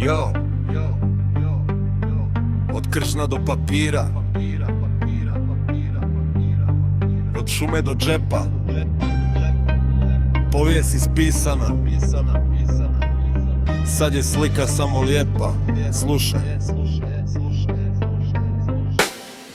Yo, od kršna do papira, od šume do džepa, povijest ispisana. Sad je slika samo lijepa, slušaj.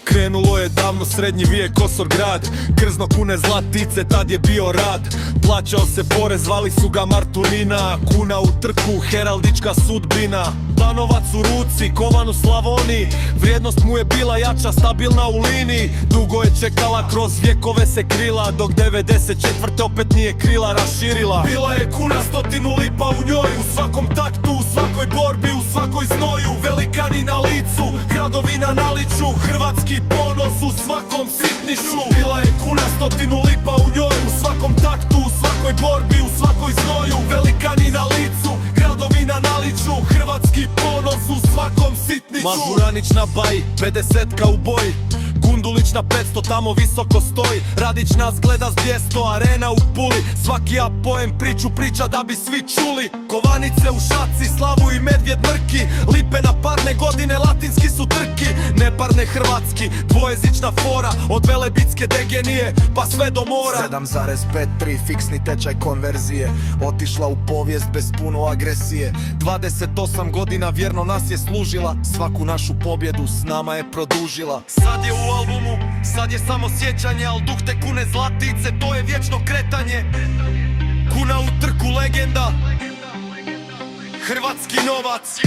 Krenulo je davno srednji vijek, Kosor grad. Krzno kune zlatice, tad je bio rad. Plaćao se porez, zvali su ga Martunina. Kuna u trku, heraldička sudbina. Planovac u ruci, kovan u Slavoniji. Vrijednost mu je bila jača, stabilna u liniji. Dugo je čekala, kroz vjekove se krila, dok 94. opet nije krila raširila. Bila je kuna 100 lipa u njoj, u svakom taktu, u svakoj borbi, u svakoj znoju. Velikani na licu, gradovi na naliču, hrvatski ponos u svakom sitnišu. Bila je kuna 100 lipa u njoj, u svakom taktu, u svakoj borbi, u svakoj znoju. Velikani na licu, gradovi na naliču, hrvatski ponos u svakom sitnišu. Mažuranić na baji, 50-ka u boji, Gundulić na 500, tamo visoko stoji. Radić nas gleda s 200, arena u Puli. Svaki poem priču priča da bi svi čuli. Kovanice u šaci, Slavu i Medvjed mrki. Lipe na parne godine, latinski su trki. Neparne hrvatski, dvojezična fora. Od Velebitske degenije pa sve do mora. 7,53 fiksni tečaj konverzije, otišla u povijest bez puno agresije. 28 godina vjerno nas je služila, svaku našu pobjedu s nama je produžila. Sad je u albumu, sad je samo sjećanje, al duh te kune zlatice, to je vječno kretanje. Kuna u trku legenda, hrvatski novac.